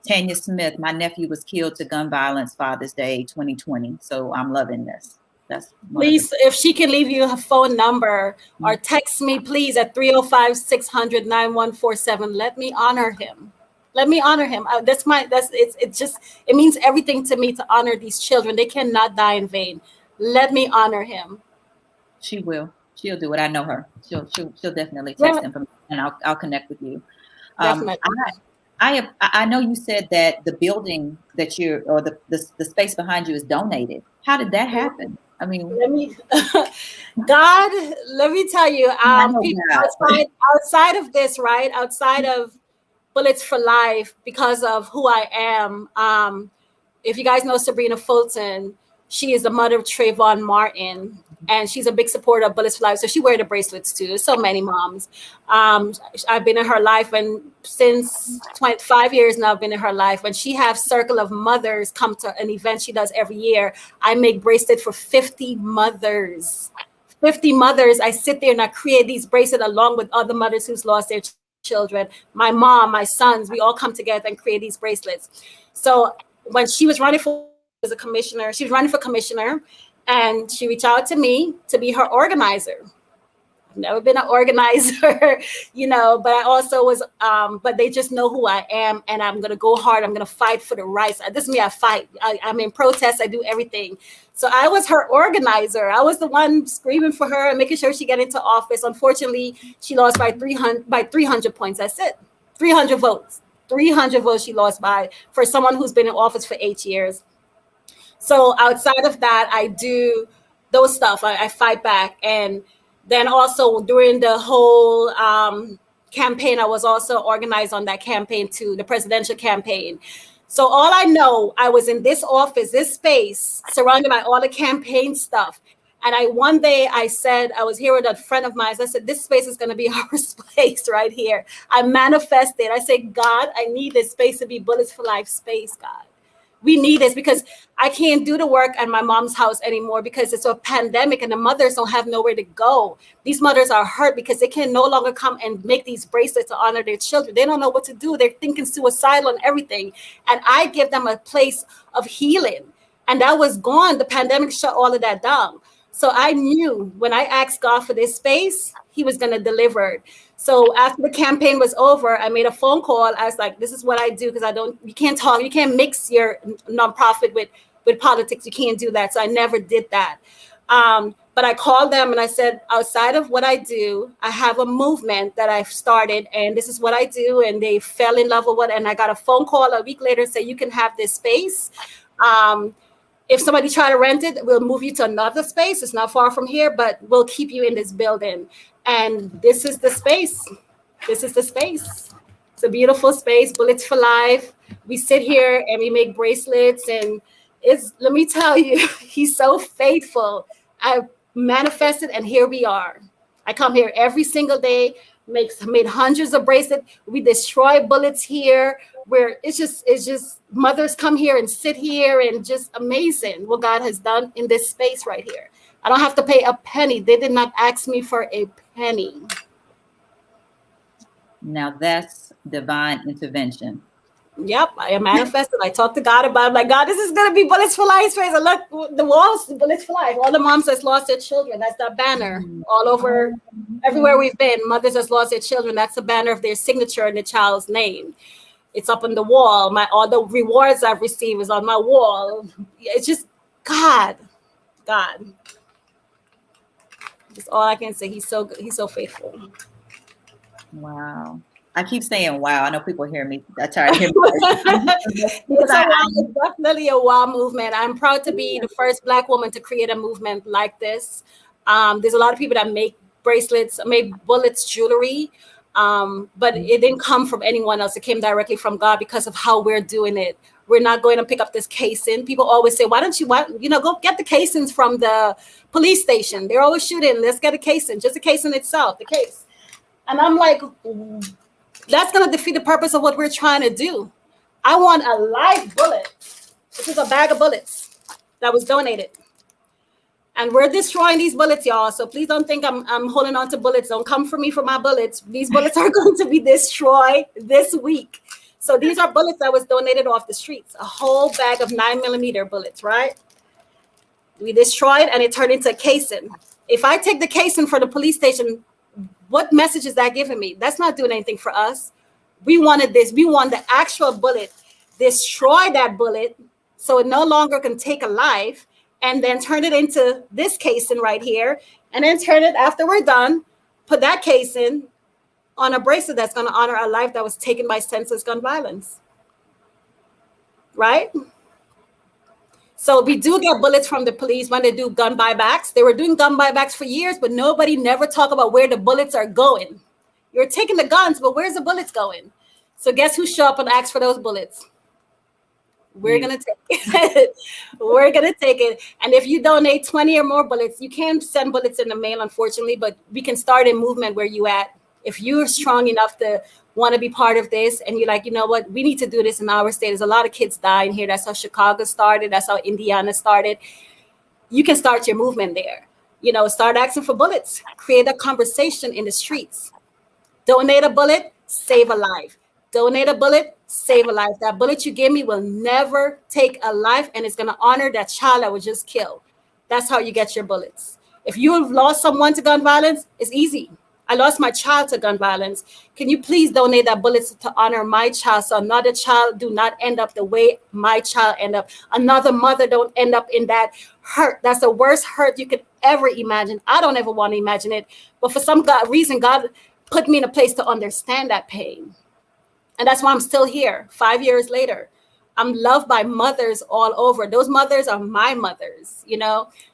S1: Tanya Smith, my nephew was killed to gun violence Father's Day 2020. So I'm loving this. That's
S4: please, if she can leave you her phone number or text me, please, at 305-600-9147. Let me honor him. Let me honor him. It means everything to me to honor these children. They cannot die in vain. Let me honor him.
S1: She will. She'll do it. I know her. She'll definitely text him, and I'll connect with you.
S4: Definitely.
S1: I know you said that the building that the space behind you is donated. How did that happen? I mean,
S4: let me tell you, people outside of this, right? Outside of Bullets for Life, because of who I am. If you guys know Sabrina Fulton, she is the mother of Trayvon Martin, and she's a big supporter of Bullets for Life. So she wears the bracelets too. So many moms. I've been in her life, and since 25 years now, I've been in her life. When she has Circle of Mothers come to an event she does every year, I make bracelets for 50 mothers. 50 mothers. I sit there and I create these bracelets along with other mothers who's lost their children. My mom, my sons, we all come together and create these bracelets. So when she was running for commissioner, and she reached out to me to be her organizer. I've never been an organizer, but I also was, but they just know who I am, and I'm going to go hard. I'm going to fight for the rights. This is me, I fight. I'm in protest. I do everything. So I was her organizer. I was the one screaming for her and making sure she got into office. Unfortunately, she lost by 300 points. That's it. 300 votes. 300 votes she lost by, for someone who's been in office for 8 years. So outside of that, I do those stuff. I fight back. And then also during the whole campaign, I was also organized on that campaign too, the presidential campaign. So all I know, I was in this office, this space, surrounded by all the campaign stuff. And one day I said, I was here with a friend of mine. I said, this space is going to be our space right here. I manifested. I said, God, I need this space to be Bullets for Life space, God. We need this, because I can't do the work at my mom's house anymore because it's a pandemic and the mothers don't have nowhere to go. These mothers are hurt because they can no longer come and make these bracelets to honor their children. They don't know what to do. They're thinking suicidal and everything. And I give them a place of healing. And that was gone. The pandemic shut all of that down. So I knew when I asked God for this space, he was going to deliver it. So after the campaign was over, I made a phone call. I was like, this is what I do, because you can't mix your nonprofit with politics. You can't do that. So I never did that. But I called them and I said, outside of what I do, I have a movement that I've started, and this is what I do. And they fell in love with it. And I got a phone call a week later and say, you can have this space. If somebody try to rent it, we'll move you to another space. It's not far from here, but we'll keep you in this building. And this is the space. This is the space. It's a beautiful space, Bullets for Life. We sit here and we make bracelets, and let me tell you, he's so faithful. I manifested, and here we are. I come here every single day, made hundreds of bracelets. We destroy bullets here, where it's just mothers come here and sit here, and just amazing what God has done in this space right here. I don't have to pay a penny. They did not ask me for a penny.
S1: Now that's divine intervention.
S4: Yep, I manifested. I talked to God about it. I'm like, God, this is going to be Bullets for Life space. And look, the walls, Bullets for Life. All the moms that's lost their children. That's that banner all over, everywhere we've been. Mothers that's lost their children. That's the banner of their signature and the child's name. It's up on the wall. All the rewards I've received is on my wall. It's just God. That's all I can say. He's so good. He's so faithful.
S1: Wow. I keep saying wow. I know people hear me. I try to hear me.
S4: It's definitely a wow movement. I'm proud to be the first Black woman to create a movement like this. There's a lot of people that make bracelets, make bullets jewelry, but it didn't come from anyone else. It came directly from God because of how we're doing it. We're not going to pick up this casing. People always say, why don't you, go get the casings from the police station. They're always shooting. Let's get a casing, just the casing itself, the case. And I'm like, that's going to defeat the purpose of what we're trying to do. I want a live bullet. This is a bag of bullets that was donated. And we're destroying these bullets, y'all. So please don't think I'm holding on to bullets. Don't come for me for my bullets. These bullets are going to be destroyed this week. So these are bullets that was donated off the streets. A whole bag of 9mm bullets, right? We destroyed and it turned into a casing. If I take the casing for the police station, what message is that giving me? That's not doing anything for us. We wanted this. We want the actual bullet. Destroy that bullet so it no longer can take a life, and then turn it into this casing right here, and then turn it after we're done, put that casing on a bracelet that's going to honor a life that was taken by senseless gun violence. Right? So we do get bullets from the police when they do gun buybacks. They were doing gun buybacks for years, but nobody never talk about where the bullets are going. You're taking the guns, but where's the bullets going? So guess who show up and ask for those bullets? We're going to take it. We're going to take it. And if you donate 20 or more bullets, you can't send bullets in the mail, unfortunately, but we can start a movement where you at. If you're strong enough to want to be part of this and you're like, you know what, we need to do this in our state. There's a lot of kids dying here. That's how Chicago started. That's how Indiana started. You can start your movement there. Start asking for bullets. Create a conversation in the streets. Donate a bullet, save a life. Donate a bullet, save a life. That bullet you give me will never take a life, and it's going to honor that child that was just killed. That's how you get your bullets. If you have lost someone to gun violence, it's easy. I lost my child to gun violence. Can you please donate that bullet to honor my child so another child do not end up the way my child end up? Another mother don't end up in that hurt. That's the worst hurt you could ever imagine. I don't ever want to imagine it. But for some reason, God put me in a place to understand that pain. And that's why I'm still here 5 years later. I'm loved by mothers all over. Those mothers are my mothers.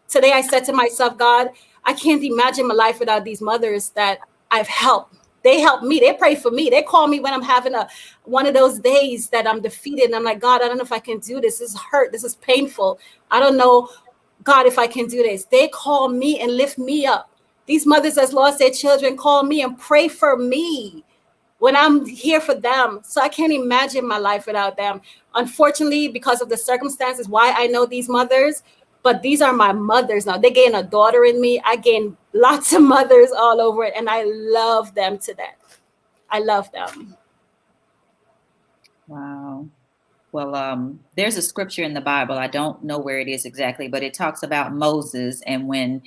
S4: Today I said to myself, God, I can't imagine my life without these mothers that I've helped. They help me. They pray for me. They call me when I'm having one of those days that I'm defeated. And I'm like, God, I don't know if I can do this. This is hurt. This is painful. I don't know, God, if I can do this. They call me and lift me up. These mothers that's lost their children call me and pray for me when I'm here for them. So I can't imagine my life without them. Unfortunately, because of the circumstances, why I know these mothers, but these are my mothers now. They gain a daughter in me. I gain lots of mothers all over it, and I love them to death. I love them.
S1: Wow. Well, there's a scripture in the Bible. I don't know where it is exactly, but it talks about Moses, and when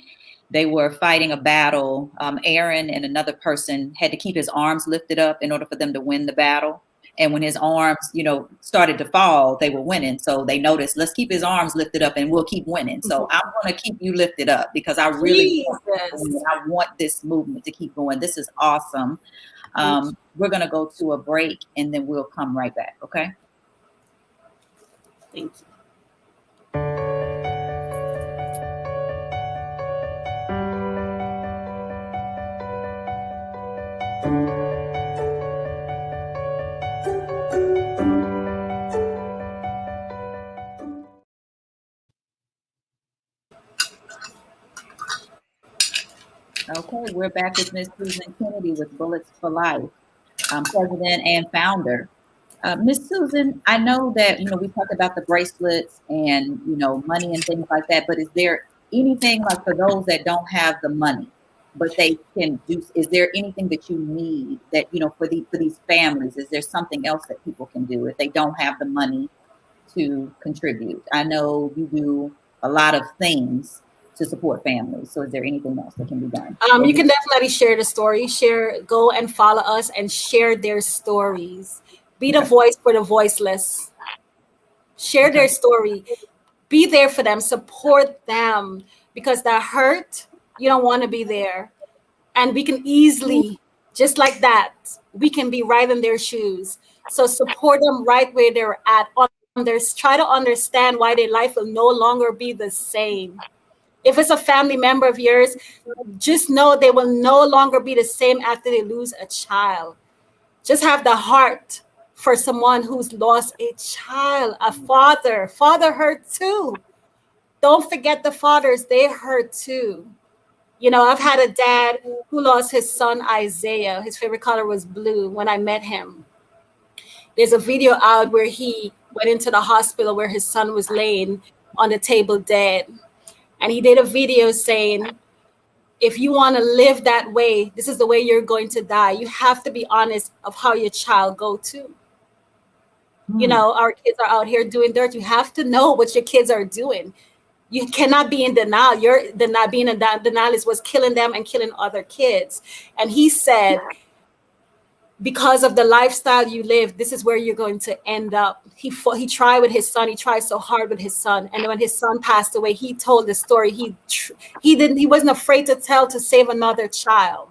S1: they were fighting a battle, Aaron and another person had to keep his arms lifted up in order for them to win the battle. And when his arms, started to fall, they were winning. So they noticed, let's keep his arms lifted up and we'll keep winning. So I'm going to keep you lifted up because I really I want this movement to keep going. This is awesome. We're going to go to a break and then we'll come right back. Okay.
S4: Thank you.
S1: Okay, we're back with Ms. Susan Kennedy with Bullets4Life, president and founder. Ms. Susan, I know that, we talked about the bracelets and, money and things like that, but is there anything like for those that don't have the money, but they can do, is there anything that you need that, for these families, is there something else that people can do if they don't have the money to contribute? I know you do a lot of things to support families. So is there anything else that can be done?
S4: You can definitely share the story. Go and follow us and share their stories. Be the voice for the voiceless. Share their story. Be there for them. Support them. Because that hurt, you don't want to be there. And we can easily Just like that, we can be right in their shoes. So support them right where they're at. Try to understand why their life will no longer be the same. If it's a family member of yours, just know they will no longer be the same after they lose a child. Just have the heart for someone who's lost a child, a father. Father hurt too. Don't forget the fathers, they hurt too. You know, I've had a dad who lost his son, Isaiah. His favorite color was blue when I met him. There's a video out where he went into the hospital where his son was laying on the table dead. And he did a video saying, if you want to live that way, this is the way you're going to die. You have to be honest of how your child go to. You know, our kids are out here doing dirt. You have to know what your kids are doing. You cannot be in denial. Being in denial is what's killing them and killing other kids. And he said, because of the lifestyle you live, this is where you're going to end up. He tried with his son. He tried so hard with his son. And when his son passed away, he told the story. He wasn't afraid to tell to save another child.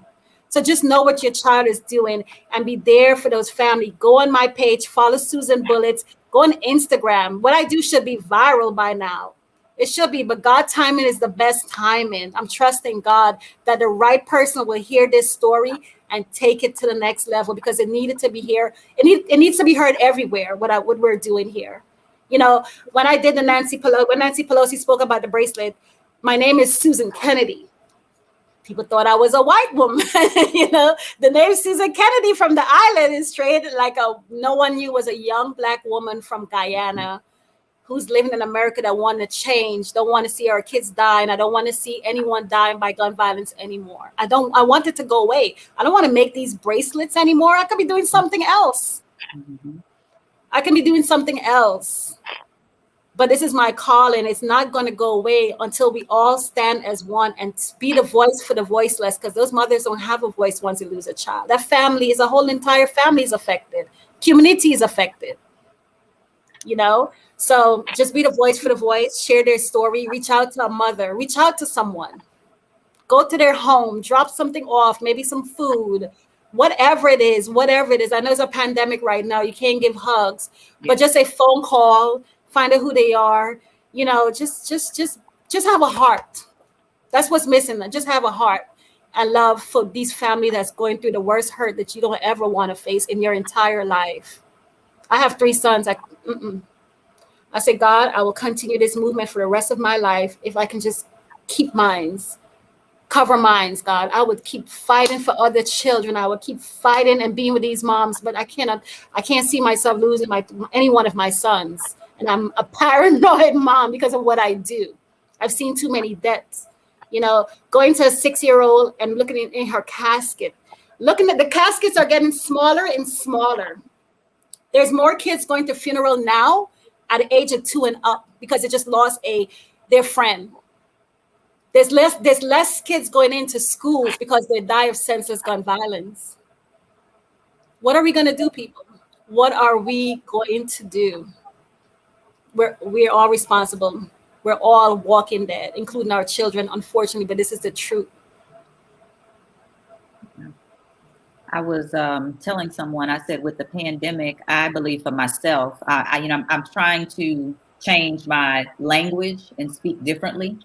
S4: So just know what your child is doing and be there for those family. Go on my page, follow Susan Bullets, go on Instagram. What I do should be viral by now. It should be, but God timing is the best timing. I'm trusting God that the right person will hear this story and take it to the next level because it needed to be here. It needs to be heard everywhere, what we're doing here. You know, when I did when Nancy Pelosi spoke about the bracelet, my name is Susan Kennedy. People thought I was a white woman. You know, the name Susan Kennedy from the island is traded like no one knew was a young Black woman from Guyana who's living in America that want to change, don't want to see our kids die, and I don't want to see anyone dying by gun violence anymore. I want it to go away. I don't want to make these bracelets anymore. I could be doing something else. I can be doing something else. But this is my calling. It's not going to go away until we all stand as one and be the voice for the voiceless, because those mothers don't have a voice once they lose a child. That family is a whole entire family is affected. Community is affected. You know? So just be the voice for the voice, share their story, reach out to a mother, reach out to someone, go to their home, drop something off, maybe some food, whatever it is. I know it's a pandemic right now. You can't give hugs, but just a phone call, find out who they are, you know, just have a heart. That's what's missing. Just have a heart and love for these families that's going through the worst hurt that you don't ever want to face in your entire life. I have 3 sons. I say, God, I will continue this movement for the rest of my life if I can just keep minds, cover minds, God. I would keep fighting for other children. I would keep fighting and being with these moms, but I can't see myself losing any one of my sons. And I'm a paranoid mom because of what I do. I've seen too many deaths. You know, going to a 6-year-old and looking in her casket, looking at the caskets are getting smaller and smaller. There's more kids going to funeral now at the age of 2 and up because they just lost their friend. There's less kids going into schools because they die of senseless gun violence. What are we going to do, people? What are we going to do? We're all responsible. We're all walking dead, including our children, unfortunately, but this is the truth.
S1: I was telling someone, I said, with the pandemic, I believe for myself, I'm trying to change my language and speak differently,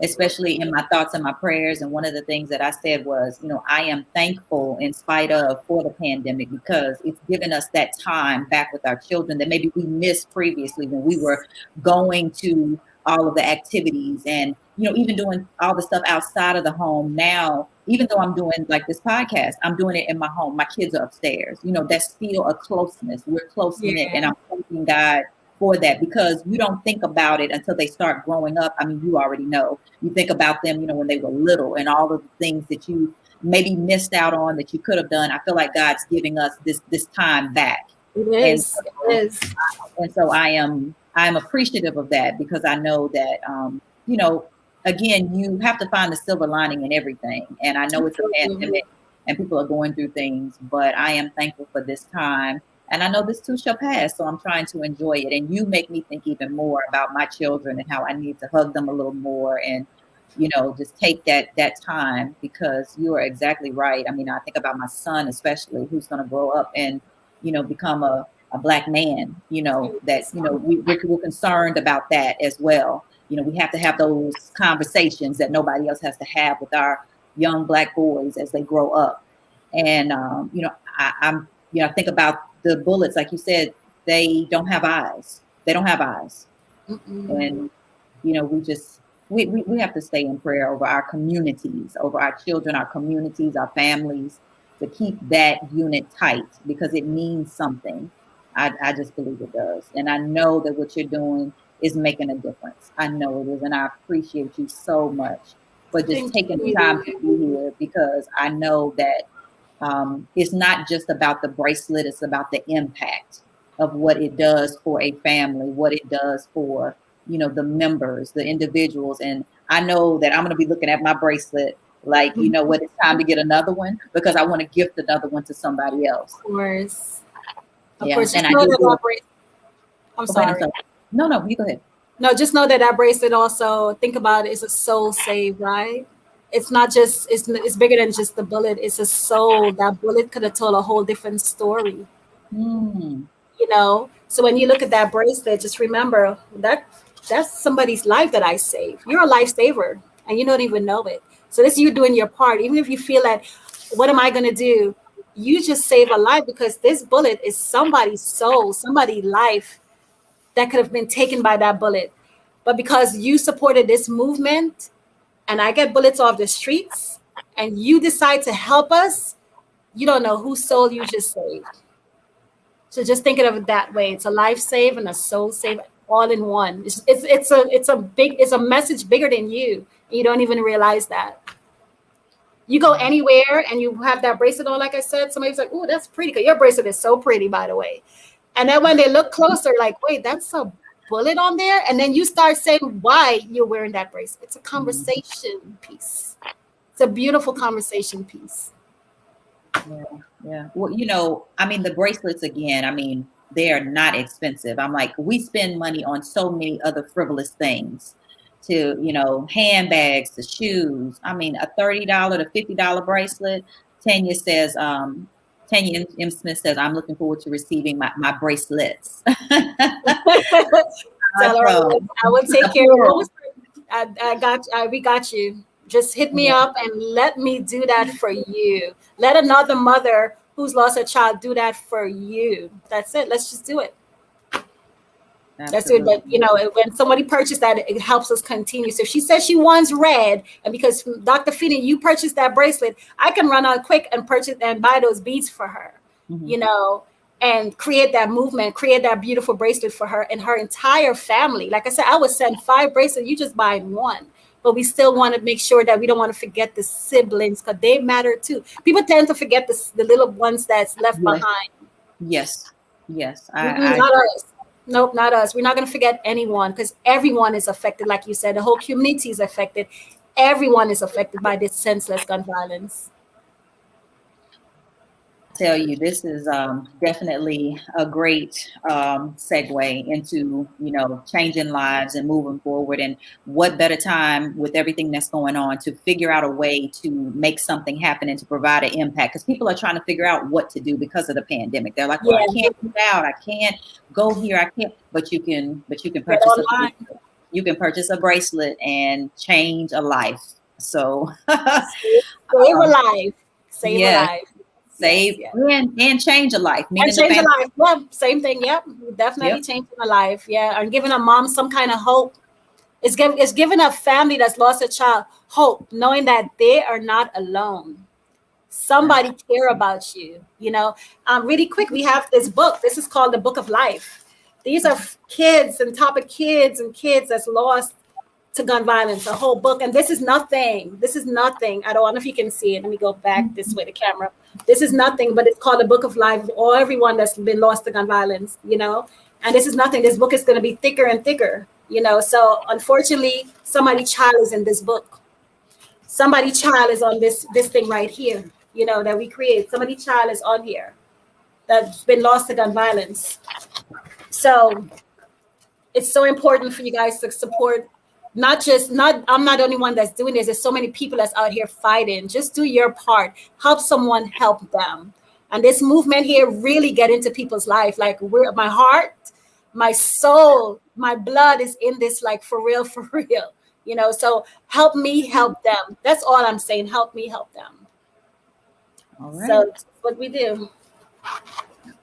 S1: especially in my thoughts and my prayers. And one of the things that I said was, I am thankful in spite of for the pandemic, because it's given us that time back with our children that maybe we missed previously when we were going to all of the activities and, even doing all the stuff outside of the home. Now, even though I'm doing like this podcast, I'm doing it in my home. My kids are upstairs. That's still a closeness. We're close knit, and I'm thanking God for that, because you don't think about it until they start growing up. I mean, you already know. You think about them, when they were little, and all of the things that you maybe missed out on that you could have done. I feel like God's giving us this time back.
S4: It is.
S1: And so I'm appreciative of that, because I know that again, you have to find the silver lining in everything. And I know it's a pandemic and people are going through things, but I am thankful for this time. And I know this too shall pass, so I'm trying to enjoy it. And you make me think even more about my children and how I need to hug them a little more and just take that time, because you are exactly right. I mean, I think about my son, especially, who's going to grow up and, become a Black man, that, we're concerned about that as well. We have to have those conversations that nobody else has to have with our young Black boys as they grow up. And, I think about the bullets, like you said, they don't have eyes. They don't have eyes. And, we have to stay in prayer over our communities, over our children, our communities, our families, to keep that unit tight, because it means something. I just believe it does. And I know that what you're doing is making a difference. I know it is. And I appreciate you so much for just taking the time to be here, because I know that it's not just about the bracelet, it's about the impact of what it does for a family, what it does for, the members, the individuals. And I know that I'm going to be looking at my bracelet like, when it's time to get another one, because I want to gift another one to somebody else.
S4: Of course. Of
S1: Yeah.
S4: course.
S1: And
S4: I'm sorry.
S1: No, you go ahead.
S4: No, just know that bracelet also, think about it, is a soul save, right? It's not just, it's bigger than just the bullet. It's a soul. That bullet could have told a whole different story. So when you look at that bracelet, just remember that's somebody's life that I saved. You're a lifesaver and you don't even know it. So this is you doing your part. Even if you feel that, what am I going to do? You just save a life, because this bullet is somebody's soul, somebody's life that could have been taken by that bullet. But because you supported this movement, and I get bullets off the streets, and you decide to help us, you don't know whose soul you just saved. So just think of it that way. It's a life save and a soul save all in one. It's a message bigger than you. You don't even realize that. You go anywhere and you have that bracelet on, like I said, somebody's like, "Oh, that's pretty." Because your bracelet is so pretty, by the way. And then when they look closer, like, wait, that's a bullet on there. And then you start saying why you're wearing that bracelet. It's a conversation piece. It's a beautiful conversation piece.
S1: Yeah. Well, I mean, the bracelets, again, I mean, they are not expensive. I'm like, we spend money on so many other frivolous things, to, handbags, to shoes. I mean, a $30 to $50 bracelet. Tanya M. Smith says, I'm looking forward to receiving my bracelets.
S4: Tell her I will take care of it. We got you. Just hit me up and let me do that for you. Let another mother who's lost a child do that for you. That's it. Let's just do it. Absolutely. That's it. But when somebody purchased that, it helps us continue. So if she says she wants red, and because Dr. Finney, you purchased that bracelet, I can run out quick and purchase and buy those beads for her. And create that movement, create that beautiful bracelet for her and her entire family. Like I said, I would send 5 bracelets. You just buy one. But we still want to make sure that we don't want to forget the siblings, because they matter too. People tend to forget the little ones that's left behind.
S1: Yes.
S4: Not us. Nope, not us. We're not going to forget anyone, because everyone is affected. Like you said, the whole community is affected. Everyone is affected by this senseless gun violence.
S1: Tell you, this is definitely a great segue into changing lives and moving forward. And what better time with everything that's going on to figure out a way to make something happen and to provide an impact, because people are trying to figure out what to do because of the pandemic. They're like, well, I can't get out, I can't go here, I can't. But you can purchase a bracelet and change a life. So
S4: save a life. Save a life.
S1: Save and change a life.
S4: And change a life. Yeah, same thing. Yep. Definitely changing a life. Yeah. And giving a mom some kind of hope. It's giving a family that's lost a child hope, knowing that they are not alone. Somebody care about you. Really quick, we have this book. This is called the Book of Life. These are kids and top of kids and kids that's lost to gun violence, a whole book. And this is nothing. I don't know if you can see it. Let me go back this way, the camera. This is nothing, but it's called the Book of Life, or everyone that's been lost to gun violence, and this is nothing. This book is going to be thicker and thicker, so unfortunately, somebody's child is in this book. Somebody's child is on this thing right here, that we create. Somebody's child is on here that's been lost to gun violence. So it's so important for you guys to support I'm not the only one that's doing this. There's so many people that's out here fighting. Just do your part. Help someone, help them. And this movement here really get into people's life. Like my heart, my soul, my blood is in this, like for real, for real. So help me, help them. That's all I'm saying. Help me, help them.
S1: All right.
S4: So that's what we do.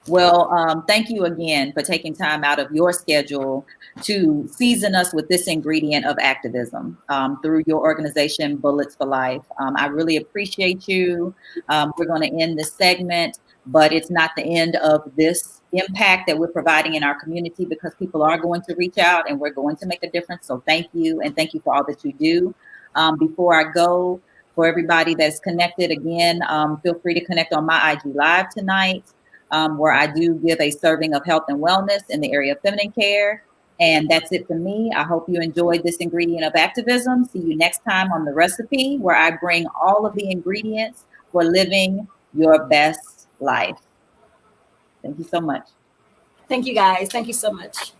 S1: Well, thank you again for taking time out of your schedule to season us with this ingredient of activism through your organization, Bullets4Life. I really appreciate you. We're going to end this segment, but it's not the end of this impact that we're providing in our community, because people are going to reach out and we're going to make a difference. So thank you. And thank you for all that you do. Before I go, for everybody that's connected again, feel free to connect on my IG Live tonight. Where I do give a serving of health and wellness in the area of feminine care. And that's it for me. I hope you enjoyed this ingredient of activism. See you next time on The Recipe, where I bring all of the ingredients for living your best life. Thank you so much.
S4: Thank you, guys. Thank you so much.